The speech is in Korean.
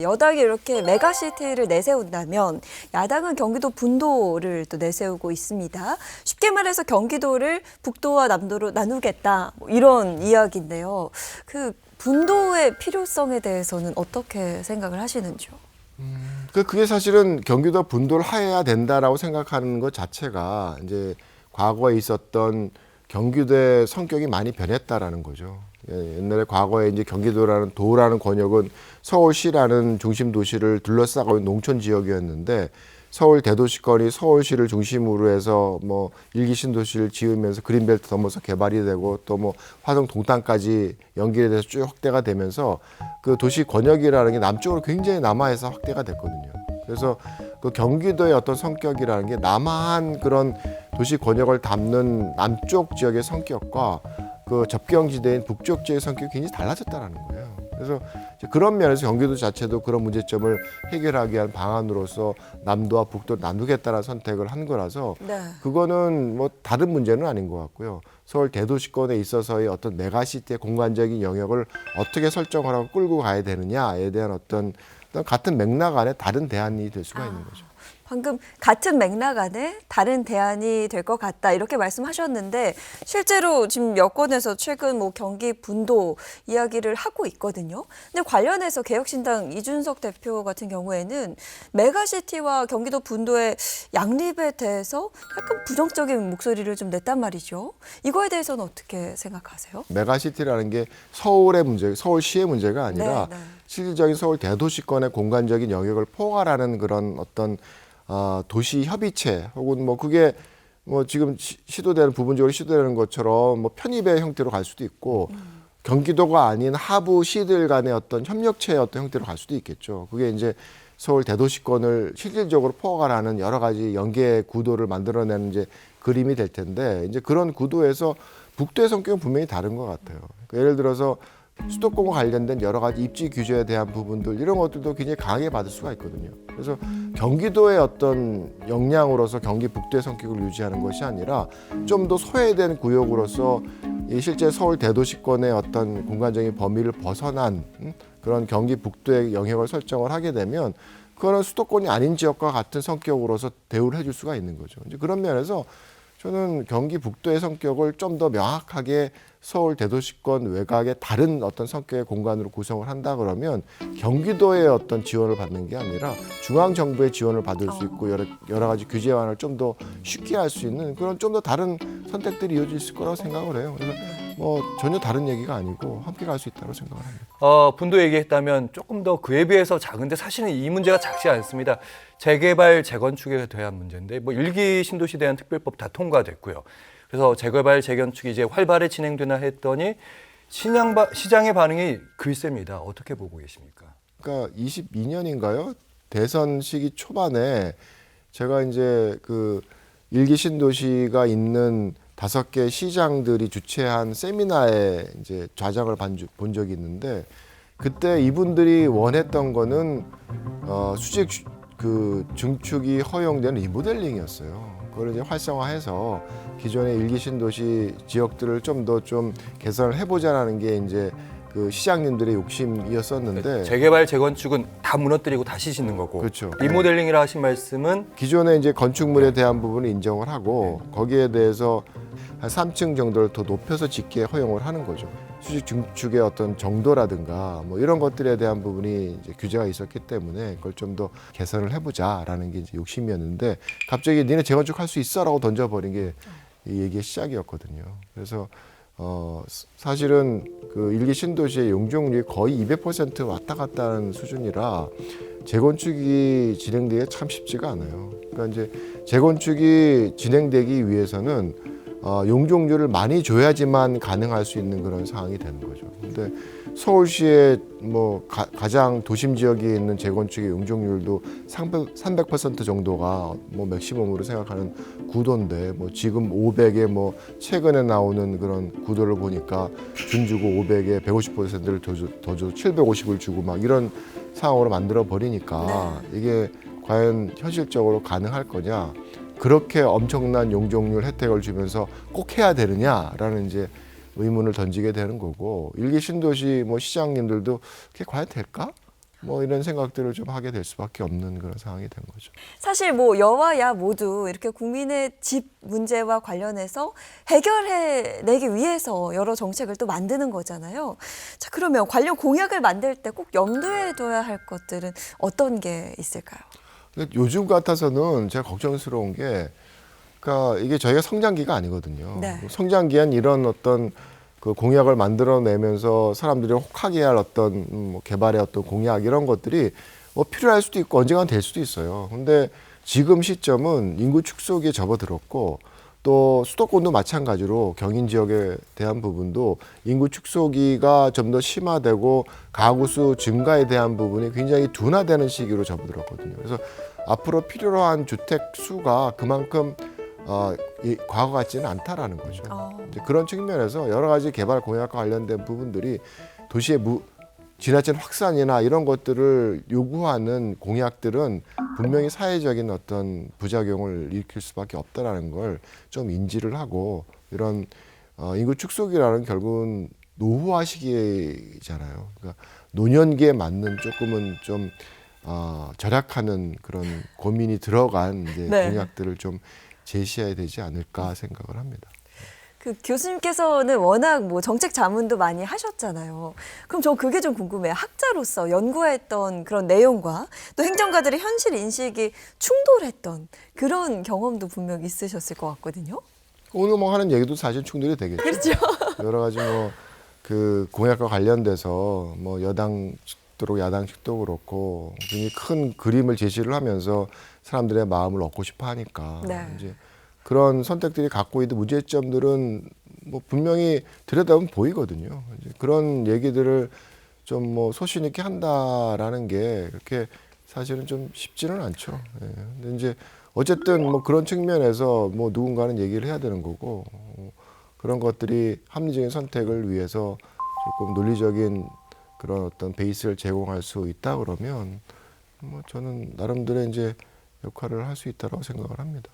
여당이 이렇게 메가시티를 내세운다면 야당은 경기도 분도를 또 내세우고 있습니다. 쉽게 말해서 경기도를 북도와 남도로 나누겠다, 뭐 이런 이야기인데요. 그 분도의 필요성에 대해서는 어떻게 생각을 하시는지요? 그게 사실은 경기도 분도를 하해야 된다라고 생각하는 것 자체가 이제 과거에 있었던 경기도의 성격이 많이 변했다라는 거죠. 옛날에 과거에 이제 경기도라는 도라는 권역은 서울시라는 중심 도시를 둘러싸고 있는 농촌 지역이었는데 서울 대도시권이 서울시를 중심으로 해서 뭐 일기 신도시를 지으면서 그린벨트 넘어서 개발이 되고 또 뭐 화성 동탄까지 연결이 돼서 쭉 확대가 되면서 그 도시 권역이라는 게 남쪽으로 굉장히 남하해서 확대가 됐거든요. 그래서 그 경기도의 어떤 성격이라는 게 남하한 그런 도시 권역을 담는 남쪽 지역의 성격과 그 접경지대인 북쪽 지역의 성격이 굉장히 달라졌다는 거예요. 그래서 그런 면에서 경기도 자체도 그런 문제점을 해결하기 위한 방안으로서 남도와 북도를 나누겠다는 선택을 한 거라서 네. 그거는 뭐 다른 문제는 아닌 것 같고요. 서울 대도시권에 있어서의 어떤 메가시티의 공간적인 영역을 어떻게 설정을 하고 끌고 가야 되느냐에 대한 어떤 같은 맥락 안에 다른 대안이 될 수가 있는 거죠. 방금 같은 맥락 안에 다른 대안이 될 것 같다 이렇게 말씀하셨는데 실제로 지금 여권에서 최근 뭐 경기 분도 이야기를 하고 있거든요. 근데 관련해서 개혁신당 이준석 대표 같은 경우에는 메가시티와 경기도 분도의 양립에 대해서 약간 부정적인 목소리를 좀 냈단 말이죠. 이거에 대해서는 어떻게 생각하세요? 메가시티라는 게 서울의 문제, 서울시의 문제가 아니라 네, 네. 실질적인 서울 대도시권의 공간적인 영역을 포괄하는 그런 어떤 도시 협의체 혹은 뭐 그게 뭐 지금 시도되는 부분적으로 시도되는 것처럼 뭐 편입의 형태로 갈 수도 있고 경기도가 아닌 하부 시들 간의 어떤 협력체의 어떤 형태로 갈 수도 있겠죠. 그게 이제 서울 대도시권을 실질적으로 포괄하는 여러 가지 연계 구도를 만들어내는 이제 그림이 될 텐데 이제 그런 구도에서 북도의 성격은 분명히 다른 것 같아요. 그러니까 예를 들어서 수도권과 관련된 여러 가지 입지 규제에 대한 부분들 이런 것들도 굉장히 강하게 받을 수가 있거든요. 그래서 경기도의 어떤 역량으로서 경기 북도의 성격을 유지하는 것이 아니라 좀 더 소외된 구역으로서 이 실제 서울 대도시권의 어떤 공간적인 범위를 벗어난 그런 경기 북도의 영역을 설정을 하게 되면 그거는 수도권이 아닌 지역과 같은 성격으로서 대우를 해줄 수가 있는 거죠. 이제 그런 면에서 저는 경기 북도의 성격을 좀 더 명확하게 서울 대도시권 외곽의 다른 어떤 성격의 공간으로 구성을 한다 그러면 경기도의 어떤 지원을 받는 게 아니라 중앙 정부의 지원을 받을 수 있고 여러 가지 규제 완화를 좀 더 쉽게 할 수 있는 그런 좀 더 다른 선택들이 이어질 있을 거라고 생각을 해요. 그래서 뭐 전혀 다른 얘기가 아니고 함께 갈 수 있다고 생각을 합니다. 분도 얘기했다면 조금 더 그에 비해서 작은데 사실은 이 문제가 작지 않습니다. 재개발, 재건축에 대한 문제인데 뭐 일기 신도시 대한 특별법 다 통과됐고요. 그래서 재개발, 재건축이 이제 활발히 진행되나 했더니 시장의 반응이 글쎄입니다. 어떻게 보고 계십니까? 그러니까 22년인가요? 대선 시기 초반에 제가 이제 그 일기 신도시가 있는 5개 시장들이 주최한 세미나에 이제 좌장을 본 적이 있는데 그때 이분들이 원했던 거는 수직 그 증축이 허용되는 리모델링이었어요. 그걸 이제 활성화해서 기존의 일기 신도시 지역들을 좀 더 좀 개선을 해보자라는 게 이제 그 시장님들의 욕심이었었는데 재개발, 재건축은 다 무너뜨리고 다시 짓는 거고 그렇죠. 리모델링이라 하신 말씀은 기존의 이제 건축물에 대한 부분을 인정을 하고 거기에 대해서 한 3층 정도를 더 높여서 짓게 허용을 하는 거죠. 수직 증축의 어떤 정도라든가 뭐 이런 것들에 대한 부분이 이제 규제가 있었기 때문에 그걸 좀 더 개선을 해보자라는 게 이제 욕심이었는데 갑자기 니네 재건축 할 수 있어라고 던져버린 게 이 얘기의 시작이었거든요. 그래서 사실은 그 일기 신도시의 용적률이 거의 200% 왔다 갔다 하는 수준이라 재건축이 진행되기가 참 쉽지가 않아요. 그러니까 이제 재건축이 진행되기 위해서는 용적률을 많이 줘야지만 가능할 수 있는 그런 상황이 되는 거죠. 근데 서울시의 뭐 가장 도심 지역에 있는 재건축의 용적률도 300% 정도가 뭐 맥시멈으로 생각하는 구도인데 뭐 지금 500에 뭐 최근에 나오는 그런 구도를 보니까 준주고 500에 150%를 더 줘 750을 주고 막 이런 상황으로 만들어 버리니까 이게 과연 현실적으로 가능할 거냐? 그렇게 엄청난 용적률 혜택을 주면서 꼭 해야 되느냐라는 이제 의문을 던지게 되는 거고 일기 신도시 뭐 시장님들도 그게 과연 될까? 뭐 이런 생각들을 좀 하게 될 수밖에 없는 그런 상황이 된 거죠. 사실 뭐 여와 야 모두 이렇게 국민의 집 문제와 관련해서 해결해내기 위해서 여러 정책을 또 만드는 거잖아요. 자, 그러면 관련 공약을 만들 때 꼭 염두에 둬야 할 것들은 어떤 게 있을까요? 근데 요즘 같아서는 제가 걱정스러운 게, 그러니까 이게 저희가 성장기가 아니거든요. 네. 성장기엔 이런 어떤 그 공약을 만들어내면서 사람들이 혹하게 할 어떤 뭐 개발의 어떤 공약 이런 것들이 뭐 필요할 수도 있고 언젠간 될 수도 있어요. 근데 지금 시점은 인구 축소기에 접어들었고 또 수도권도 마찬가지로 경인 지역에 대한 부분도 인구 축소기가 좀 더 심화되고 가구 수 증가에 대한 부분이 굉장히 둔화되는 시기로 접어들었거든요. 그래서 앞으로 필요로 한 주택 수가 그만큼 이 과거 같지는 않다라는 거죠. 이제 그런 측면에서 여러 가지 개발 공약과 관련된 부분들이 도시의 지나친 확산이나 이런 것들을 요구하는 공약들은 분명히 사회적인 어떤 부작용을 일으킬 수밖에 없다라는 걸 좀 인지를 하고, 이런 인구 축소기라는 결국은 노후화 시기잖아요. 그러니까 노년기에 맞는 조금은 좀 절약하는 그런 고민이 들어간 이제 네. 공약들을 좀 제시해야 되지 않을까 생각을 합니다. 그 교수님께서는 워낙 뭐 정책 자문도 많이 하셨잖아요. 그럼 저 그게 좀 궁금해요. 학자로서 연구했던 그런 내용과 또 행정가들의 현실 인식이 충돌했던 그런 경험도 분명 있으셨을 것 같거든요. 오늘 뭐 하는 얘기도 사실 충돌이 되겠죠. 그렇죠. 여러 가지 뭐 그 공약과 관련돼서 뭐 여당 측도 야당 측도 그렇고 굉장히 큰 그림을 제시를 하면서 사람들의 마음을 얻고 싶어 하니까 네. 이제 그런 선택들이 갖고 있는 문제점들은 뭐 분명히 들여다보면 보이거든요. 이제 그런 얘기들을 좀 뭐 소신 있게 한다라는 게 그렇게 사실은 좀 쉽지는 않죠. 예. 근데 이제 어쨌든 뭐 그런 측면에서 뭐 누군가는 얘기를 해야 되는 거고, 그런 것들이 합리적인 선택을 위해서 조금 논리적인 그런 어떤 베이스를 제공할 수 있다 그러면 뭐 저는 나름대로 이제 역할을 할 수 있다고 생각을 합니다.